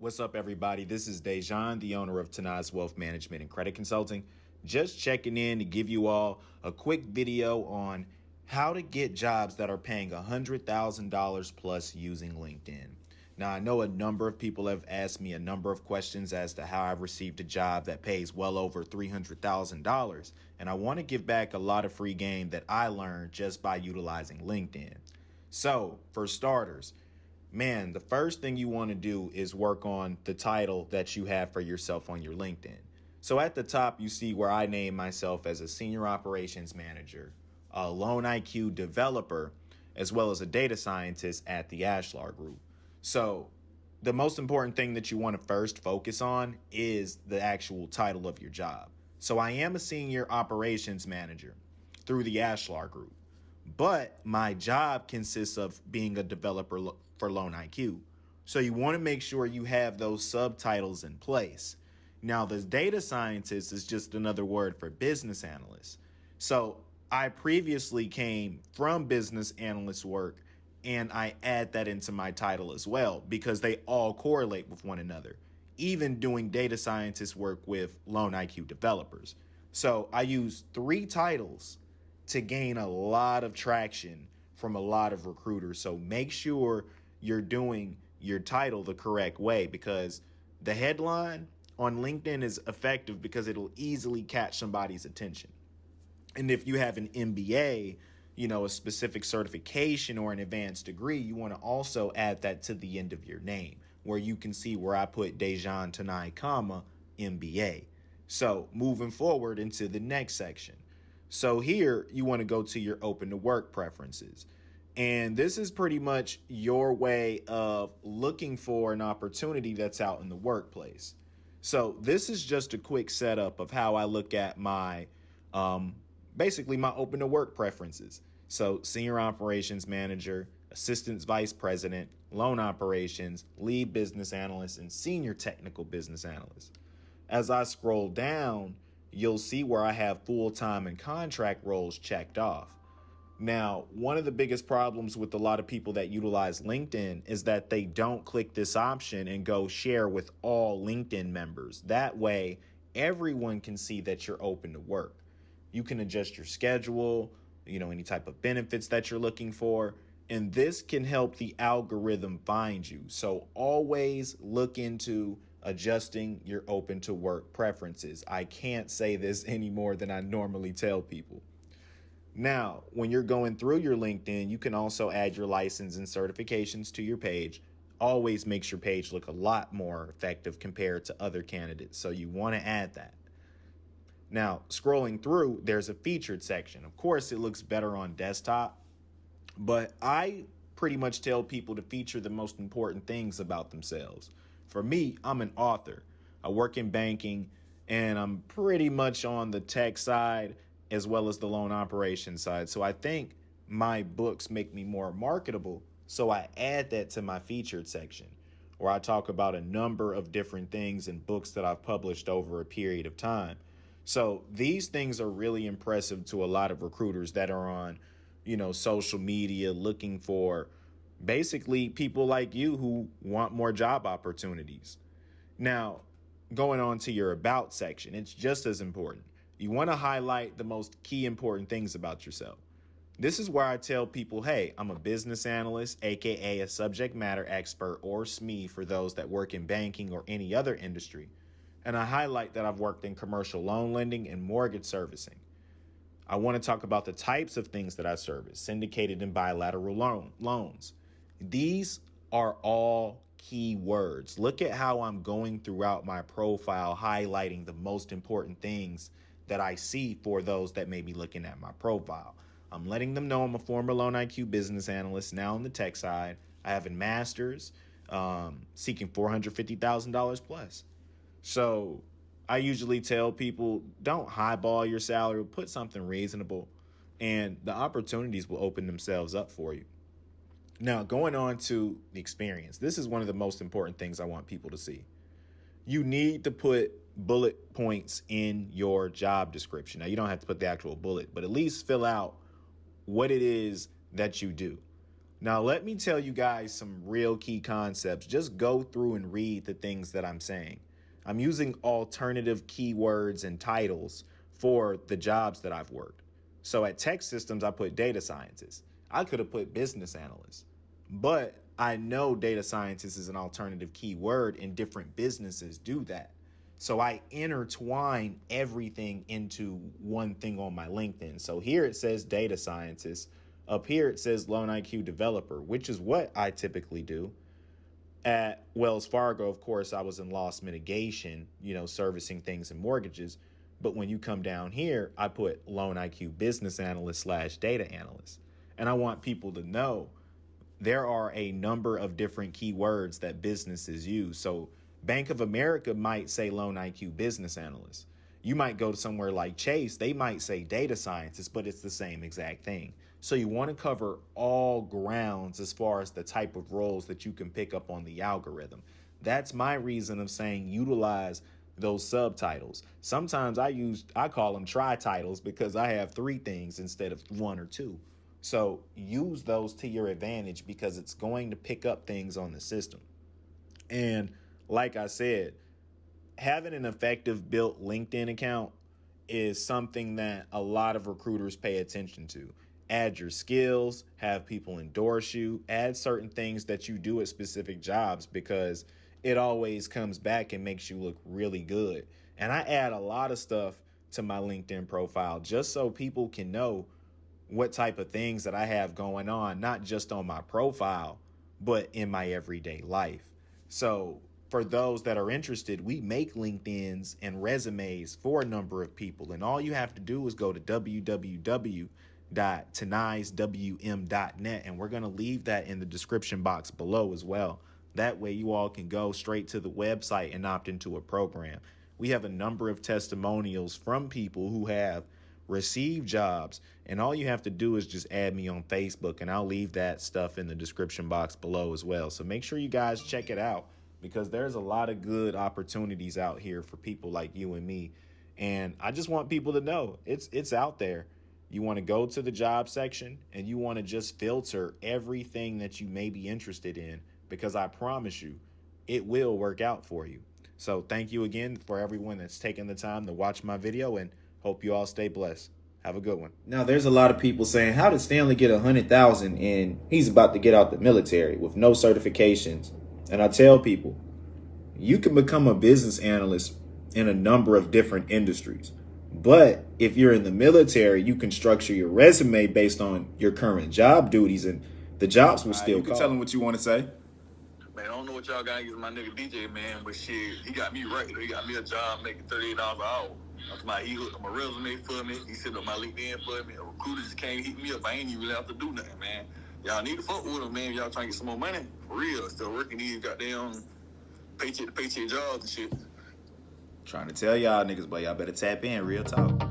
What's up, everybody? This is Dejan, the owner of Tinae's Wealth Management and Credit Consulting. Just checking in to give you all a quick video on how to get jobs that are paying $100,000 plus using LinkedIn. Now, I know a number of people have asked me a number of questions as to how I've received a job that pays well over $300,000, and I want to give back a lot of free game that I learned just by utilizing LinkedIn. So, for starters, man, the first thing you want to do is work on the title that you have for yourself on your LinkedIn. So at the top, you see where I name myself as a senior operations manager, a loan IQ developer, as well as a data scientist at the Ashlar Group. So the most important thing that you want to first focus on is the actual title of your job. So I am a senior operations manager through the Ashlar Group, but my job consists of being a developer for Loan IQ. So you want to make sure you have those subtitles in place. Now, the data scientist is just another word for business analyst. So I previously came from business analyst work, and I add that into my title as well because they all correlate with one another, even doing data scientist work with Loan IQ developers. So I use three titles to gain a lot of traction from a lot of recruiters. So make sure you're doing your title the correct way, because the headline on LinkedIn is effective because it'll easily catch somebody's attention. And if you have an MBA, a specific certification or an advanced degree, you want to also add that to the end of your name, where you can see where I put Dejan Tinae, MBA. So moving forward into the next section. So here you want to go to your open to work preferences. And this is pretty much your way of looking for an opportunity that's out in the workplace. So this is just a quick setup of how I look at my basically my open to work preferences. So senior operations manager, assistant vice president, loan operations, lead business analyst, and senior technical business analyst. As I scroll down, you'll see where I have full-time and contract roles checked off. Now, one of the biggest problems with a lot of people that utilize LinkedIn is that they don't click this option and go share with all LinkedIn members. That way, everyone can see that you're open to work. You can adjust your schedule, any type of benefits that you're looking for, and this can help the algorithm find you. So always look into adjusting your open to work preferences. I can't say this any more than I normally tell people. Now, when you're going through your LinkedIn, you can also add your license and certifications to your page. Always makes your page look a lot more effective compared to other candidates. So you want to add that. Now, scrolling through, there's a featured section. Of course, it looks better on desktop, but I pretty much tell people to feature the most important things about themselves. For me, I'm an author. I work in banking, and I'm pretty much on the tech side as well as the loan operations side. So I think my books make me more marketable. So I add that to my featured section, where I talk about a number of different things in books that I've published over a period of time. So these things are really impressive to a lot of recruiters that are on, social media looking for basically people like you who want more job opportunities. Now, going on to your about section, it's just as important. You want to highlight the most key important things about yourself. This is where I tell people, hey, I'm a business analyst, aka a subject matter expert, or SME for those that work in banking or any other industry. And I highlight that I've worked in commercial loan lending and mortgage servicing. I want to talk about the types of things that I service, syndicated and bilateral loans. These are all key words. Look at how I'm going throughout my profile, highlighting the most important things that I see for those that may be looking at my profile. I'm letting them know I'm a former Loan IQ business analyst, now on the tech side. I have a master's, seeking $450,000 plus. So I usually tell people, don't highball your salary, put something reasonable, and the opportunities will open themselves up for you. Now, going on to the experience. This is one of the most important things I want people to see. You need to put bullet points in your job description. Now, you don't have to put the actual bullet, but at least fill out what it is that you do. Now, let me tell you guys some real key concepts. Just go through and read the things that I'm saying. I'm using alternative keywords and titles for the jobs that I've worked. So at Tech Systems, I put data scientist. I could have put business analyst, but I know data scientist is an alternative keyword and different businesses do that. So I intertwine everything into one thing on my LinkedIn. So here it says data scientist. Up here it says loan IQ developer, which is what I typically do. At Wells Fargo, of course, I was in loss mitigation, servicing things and mortgages. But when you come down here, I put loan IQ business analyst / data analyst. And I want people to know there are a number of different keywords that businesses use. So Bank of America might say loan IQ business analyst. You might go to somewhere like Chase, they might say data scientist, but it's the same exact thing. So you want to cover all grounds as far as the type of roles that you can pick up on the algorithm. That's my reason of saying utilize those subtitles. Sometimes I call them tri-titles because I have 3 things instead of 1 or 2. So use those to your advantage because it's going to pick up things on the system. And like I said, having an effective built LinkedIn account is something that a lot of recruiters pay attention to. Add your skills, have people endorse you, add certain things that you do at specific jobs because it always comes back and makes you look really good. And I add a lot of stuff to my LinkedIn profile just so people can know what type of things that I have going on, not just on my profile, but in my everyday life. So for those that are interested, we make LinkedIns and resumes for a number of people. And all you have to do is go to www.tinaeswm.net. And we're going to leave that in the description box below as well. That way you all can go straight to the website and opt into a program. We have a number of testimonials from people who have received jobs. And all you have to do is just add me on Facebook. And I'll leave that stuff in the description box below as well. So make sure you guys check it out, because there's a lot of good opportunities out here for people like you and me. And I just want people to know it's out there. You want to go to the job section and you want to just filter everything that you may be interested in, because I promise you it will work out for you. So thank you again for everyone that's taken the time to watch my video, and hope you all stay blessed. Have a good one. Now, there's a lot of people saying, how did Stanley get 100,000 and he's about to get out the military with no certifications? And I tell people, you can become a business analyst in a number of different industries. But if you're in the military, you can structure your resume based on your current job duties, and the jobs will still You call. can tell them what you want to say. Man, I don't know what y'all got against my nigga DJ, man, but shit, he got me right. He got me a job making $38 an hour. That's my, he hooked up my resume for me. He set up my LinkedIn for me. A recruiter just came hit me up. I ain't even really have to do nothing, man. Y'all need to fuck with him, man. Y'all trying to get some more money. For real. Still working these goddamn paycheck to paycheck jobs and shit. Trying to tell y'all niggas, but y'all better tap in. Real talk.